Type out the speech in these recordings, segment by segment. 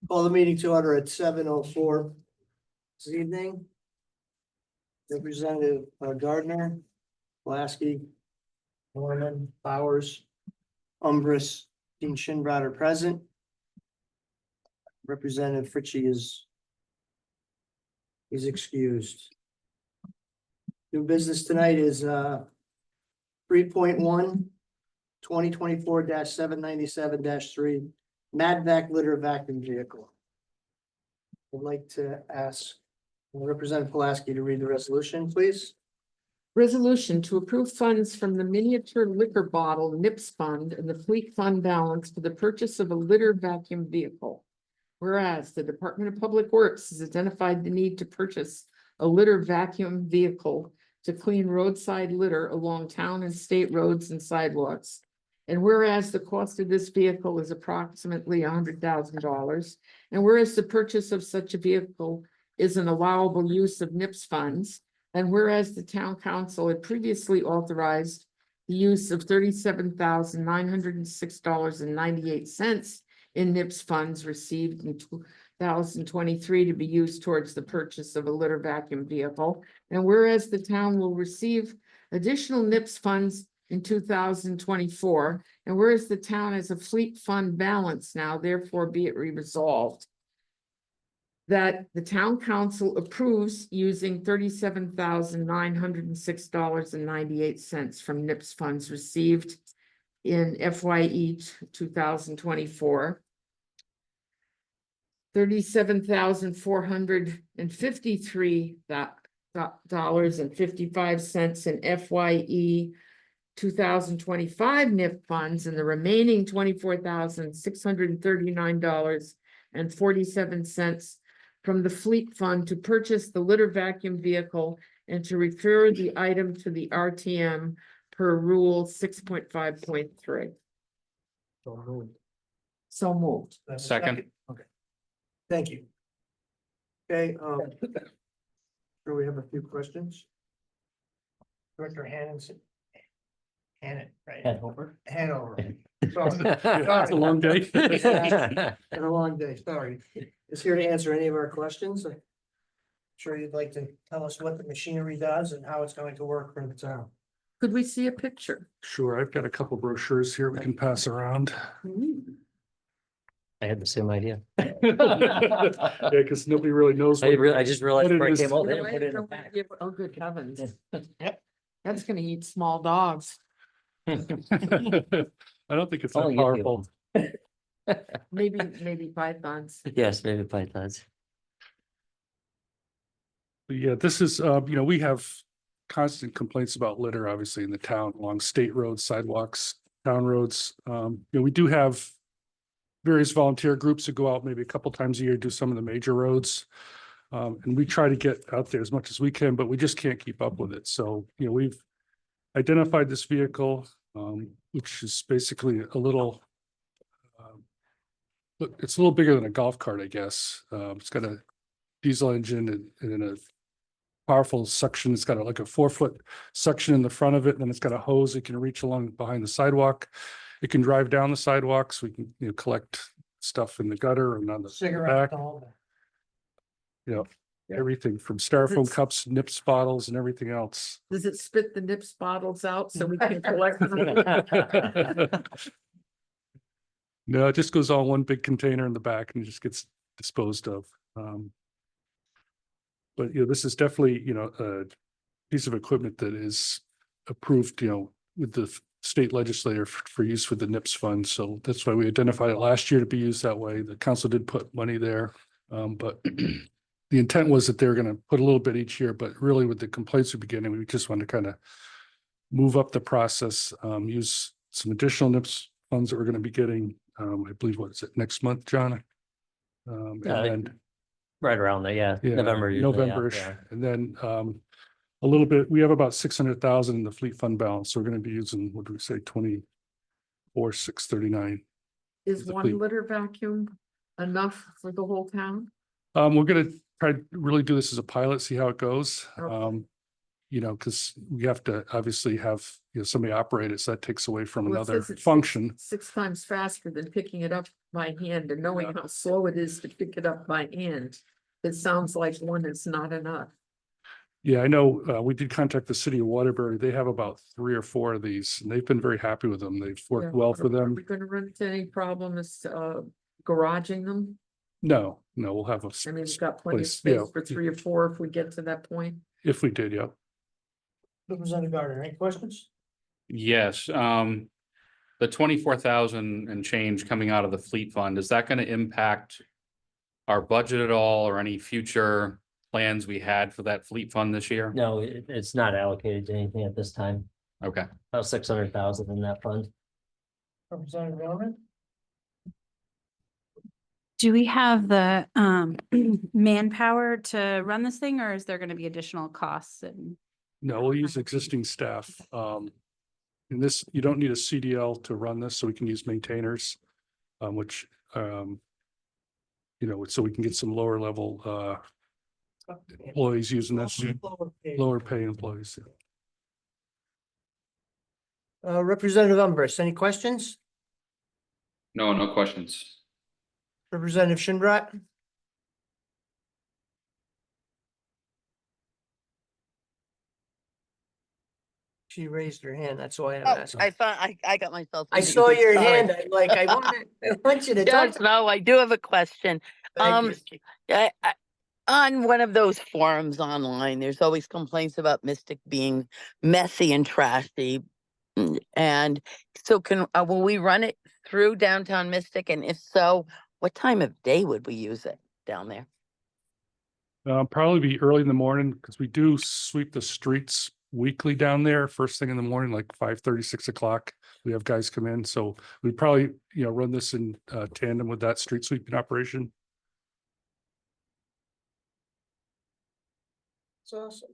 Call the meeting to order at 7:04 this evening. Representative Gardner, Pulaski, Norman, Bowers, Umbris, Dean Shinbrad are present. Representative Fritchie is excused. New business tonight is 3.1 2024-797-3 Madvac litter vacuum vehicle. I'd like to ask Representative Pulaski to read the resolution, please. Resolution to approve funds from the miniature liquor bottle NIPS fund and the fleet fund balance for the purchase of a litter vacuum vehicle. Whereas the Department of Public Works has identified the need to purchase a litter vacuum vehicle to clean roadside litter along town and state roads and sidewalks. And whereas the cost of this vehicle is approximately $100,000, and whereas the purchase of such a vehicle is an allowable use of NIPS funds, and whereas the town council had previously authorized the use of $37,906.98 in NIPS funds received in 2023 to be used towards the purchase of a litter vacuum vehicle, and whereas the town will receive additional NIPS funds in 2024, and whereas the town has a fleet fund balance now, therefore be it resolved that the town council approves using $37,906.98 from NIPS funds received in FYE 2024. $37,453.55 in FYE 2025 NIP funds, and the remaining $24,639.47 from the fleet fund to purchase the litter vacuum vehicle and to refer the item to the RTM per rule 6.5.3. So moved. So moved. Second. Okay. Thank you. Okay, sure we have a few questions. Director Hannon, right? Hanover. Hanover. It's a long day. Been a long day, sorry. Is here to answer any of our questions. I'm sure you'd like to tell us what the machinery does and how it's going to work for the town. Could we see a picture? Sure, I've got a couple brochures here we can pass around. I had the same idea. Yeah, because nobody really knows. I just realized What it before I is. came over, You they know, didn't put it in the don't back. give- Oh, good heavens. Yep. That's gonna eat small dogs. I don't think it's that Only you powerful. Maybe pythons. Yes, maybe pythons. But yeah, this is, we have constant complaints about litter, obviously, in the town, along state roads, sidewalks, town roads. We do have various volunteer groups that go out maybe a couple times a year, do some of the major roads. And we try to get out there as much as we can, but we just can't keep up with it. So, we've identified this vehicle, which is basically a little, it's a little bigger than a golf cart, I guess. It's got a diesel engine and a powerful suction. It's got like a 4-foot suction in the front of it. And then it's got a hose it can reach along behind the sidewalk. It can drive down the sidewalks. We can, collect stuff in the gutter and on the Cigarette. back. Everything from styrofoam cups, nips bottles and everything else. Does it spit the NIPS bottles out so we can collect them? No, it just goes all in one big container in the back and it just gets disposed of. But this is definitely, a piece of equipment that is approved, with the state legislature for use with the NIPS fund. So that's why we identified it last year to be used that way. The council did put money there. But the intent was that they were going to put a little bit each year, but really with the complaints at the beginning, we just wanted to kind of move up the process, use some additional NIPS funds that we're going to be getting. I believe, what is it, next month, John? And then Right around there, yeah. November. usually, yeah, November-ish. yeah. And then a little bit, we have about 600,000 in the fleet fund balance. So we're going to be using, what do we say, 24,639. Is The one fleet. litter vacuum enough for the whole town? We're going to try to really do this as a pilot, see how it goes. Okay. you know, because we have to obviously have, you know, somebody operate it, so that takes away from Well, it another says it's function. 6 times faster than picking it up by hand, and knowing how slow it is to pick it up by hand. It sounds like one is not enough. Yeah, I know, we did contact the city of Waterbury. They have about 3 or 4 of these, and they've been very happy with them. They've worked Yeah. well for Are them. we gonna run into any problems, garaging them? No, we'll have a. I mean, we've got plenty of place, yeah, space for 3 or 4 if we get to that point. If we did, yeah. Representative Gardner, any questions? Yes, the 24,000 and change coming out of the fleet fund, is that gonna impact our budget at all or any future plans we had for that fleet fund this year? No, it's not allocated to anything at this time. Okay, About 600,000 in that fund. Representative Gardner? Do we have the manpower to run this thing, or is there gonna be additional costs and? No, we'll use existing staff. And this, you don't need a CDL to run this, so we can use maintainers, which, you know, so we can get some lower level, employees using this, lower pay employees. Representative Umbris, any questions? No, no questions. Representative Schindrat? She raised her hand, that's why I'm Oh, asking. I thought I got myself. I saw muted, your sorry. hand, I want you to talk. Yes, no, I do have a question. Thank you. On one of those forums online, there's always complaints about Mystic being messy and trashy. And so will we run it through downtown Mystic? And if so, what time of day would we use it down there? Probably be early in the morning, because we do sweep the streets weekly down there, first thing in the morning, like 5:30, 6 o'clock. We have guys come in, so we probably, you know, run this in tandem with that street sweeping operation. That's awesome.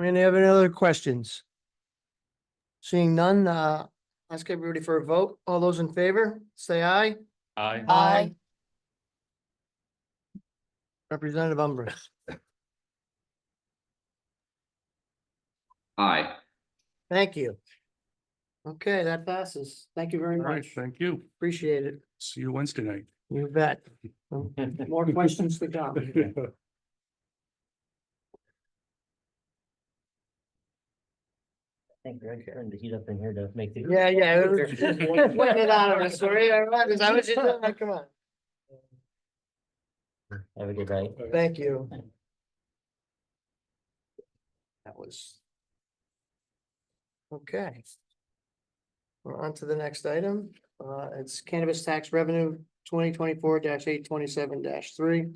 Any other questions? Seeing none, ask everybody for a vote. All those in favor, say aye. aye. Aye. Representative Umbris. Aye. Thank you. Okay, that passes. Thank you very All right, much. thank you. Appreciate it. See you Wednesday night. You bet. More questions to come. I think Greg turned the heat up in here to make the. Yeah. Putting it out of us, sorry, is that what you're doing? Come on. Have a good night. Thank you. That was. Okay. We're on to the next item. It's cannabis tax revenue 2024-827-3.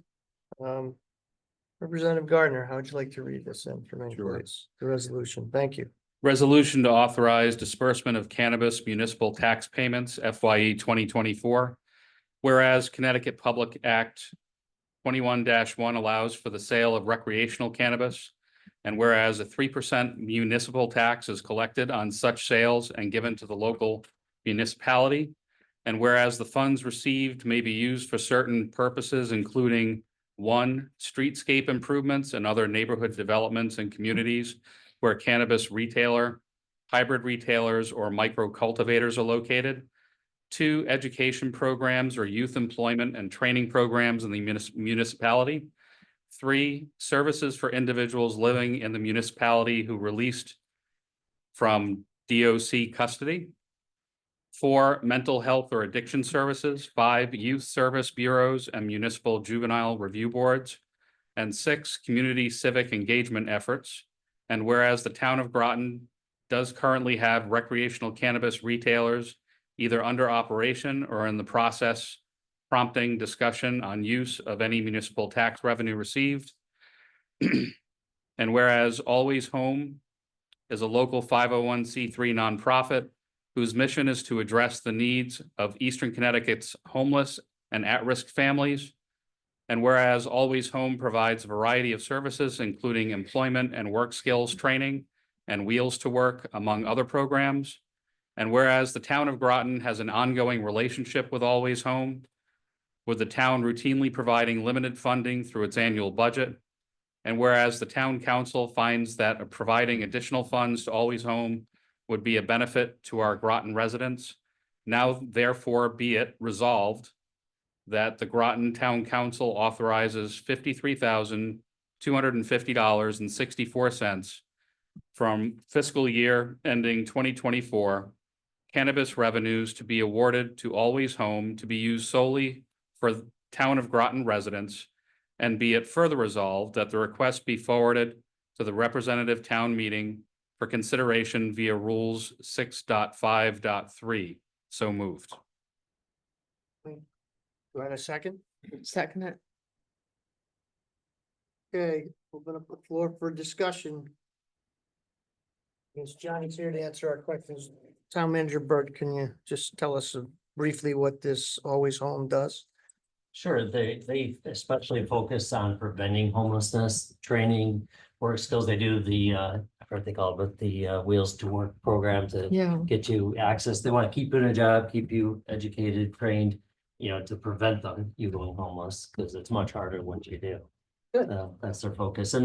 Representative Gardner, how would you like to read this in for me, Sure. please? The resolution, thank you. Resolution to authorize disbursement of cannabis municipal tax payments FYE 2024. Whereas Connecticut Public Act 21-1 allows for the sale of recreational cannabis. And whereas a 3% municipal tax is collected on such sales and given to the local municipality. And whereas the funds received may be used for certain purposes, including 1, streetscape improvements and other neighborhood developments and communities where cannabis retailer, hybrid retailers, or micro cultivators are located. 2, education programs or youth employment and training programs in the municipality. 3, services for individuals living in the municipality who released from DOC custody. 4, mental health or addiction services. 5, youth service bureaus and municipal juvenile review boards. And 6, community civic engagement efforts. And whereas the town of Groton does currently have recreational cannabis retailers either under operation or in the process, prompting discussion on use of any municipal tax revenue received. And whereas Always Home is a local 501c3 nonprofit whose mission is to address the needs of Eastern Connecticut's homeless and at-risk families. And whereas Always Home provides a variety of services, including employment and work skills training and Wheels to Work, among other programs. And whereas the town of Groton has an ongoing relationship with Always Home, with the town routinely providing limited funding through its annual budget. And whereas the town council finds that providing additional funds to Always Home would be a benefit to our Groton residents, now therefore be it resolved that the Groton Town Council authorizes $53,250.64 from fiscal year ending 2024 cannabis revenues to be awarded to Always Home to be used solely for the town of Groton residents, and be it further resolved that the request be forwarded to the representative town meeting for consideration via rules 6.5.3. So moved. Do I have a second? Second it. Okay, open up the floor for discussion. Yes, Johnny's here to answer our questions. Town Manager Burt, can you just tell us briefly what this Always Home does? Sure, they especially focus on preventing homelessness, training, work skills. They do the, I forget what they call it, but the Wheels to Work program to Yeah. get you access. They want to keep you in a job, keep you educated, trained, to prevent you going homeless, because it's much harder once you do. Good. That's their focus. And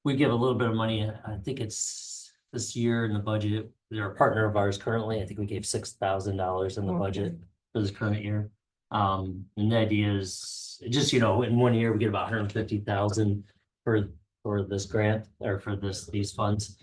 we give a little bit of money. I think it's this year in the budget. They're a partner of ours currently. I think we gave $6,000 in the Okay. budget for this current year. And the idea is just, in 1 year, we get about 150,000 for this grant or for these funds.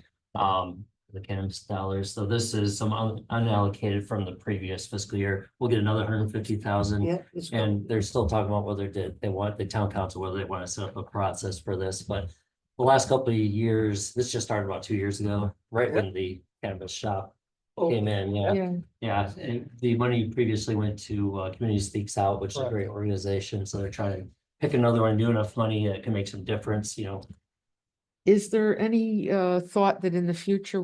The cannabis dollars. So this is some unallocated from the previous fiscal year. We'll get another 150,000. Yeah. it's good. And they're still talking about whether they want the town council, whether they want to set up a process for this, but the last couple of years, this just started about 2 years ago, right when the cannabis shop came in, yeah. Yeah. Yeah, and the money previously went to Community Speaks Out, which is a Correct. great organization, so they're trying to pick another one, do enough money that can make some difference, Is there any thought that in the future,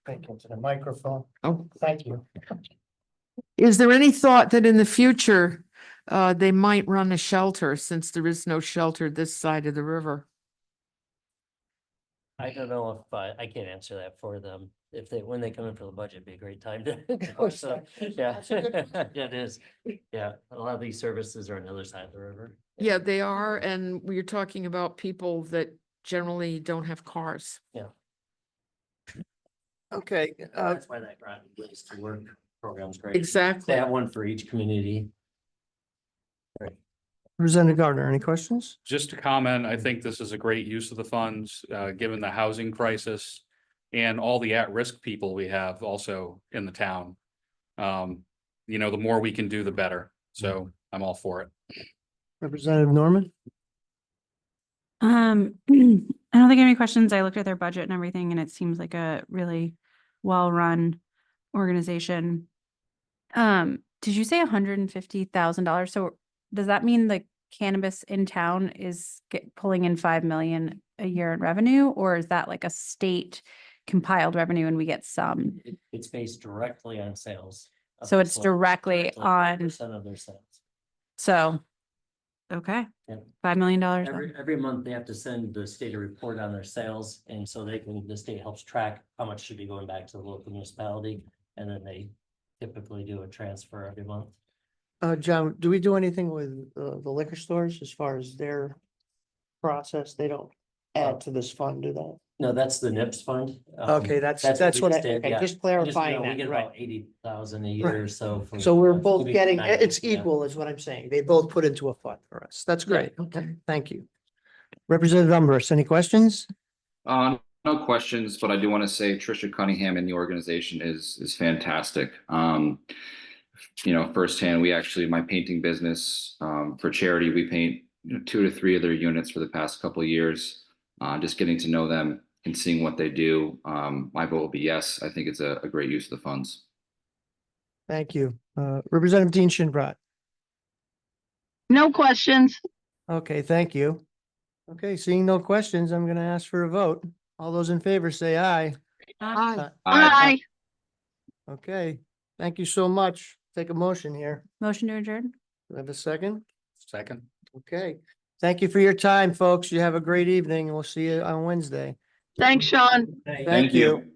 Thank you to the microphone. oh, Thank you. is there any thought that in the future they might run a shelter, since there is no shelter this side of the river? I don't know if I can't answer that for them. When they come in for the budget, it'd be a great time to go, course, so, that's- yeah. that's a good Yeah, it is. Yeah, a lot of these services are on the other side of the river. Yeah, they are, and we're talking about people that generally don't have cars. Okay, That's why that Groton Ways to Work program's great. Exactly. They have one for each community. Representative Gardner, any questions? Just to comment, I think this is a great use of the funds, given the housing crisis and all the at-risk people we have also in the town. The more we can do, the better. So I'm all for it. Representative Norman? I don't think I have any questions. I looked at their budget and everything, and it seems like a really well-run organization. Did you say $150,000? So does that mean the cannabis in town is pulling in 5 million a year in revenue, or is that like a state compiled revenue and we get some? It's based directly on sales. So it's directly on, Percent of their sales. so, okay, Yeah. $5 million. Every month they have to send the state a report on their sales, and so the state helps track how much should be going back to the local municipality, and then they typically do a transfer every month. John, do we do anything with the liquor stores as far as their process? They don't add to this fund, do they? No, that's the NIPS fund. Okay, that's we what I, just did, okay, yeah. just We clarifying we that, get right? about 80,000 a year or so. So we're both maybe getting, 90, it's yeah. equal is what I'm saying. They both put into a fund for us. That's great. Yeah. Okay, thank you. Representative Umbris, any questions? No questions, but I do want to say Tricia Cunningham and the organization is fantastic. Firsthand, my painting business, for charity, we paint 2 to 3 of their units for the past couple of years. Just getting to know them and seeing what they do. My vote will be yes. I think it's a great use of the funds. Thank you. Representative Dean Shinbrot. No questions. Okay, thank you. Okay, seeing no questions, I'm gonna ask for a vote. All those in favor say aye. Aye. Aye. Okay, thank you so much. Take a motion here. Motion to adjourn? Do I have a second? Second. Okay, thank you for your time, folks. You have a great evening and we'll see you on Wednesday. Thanks, Sean. Thank you.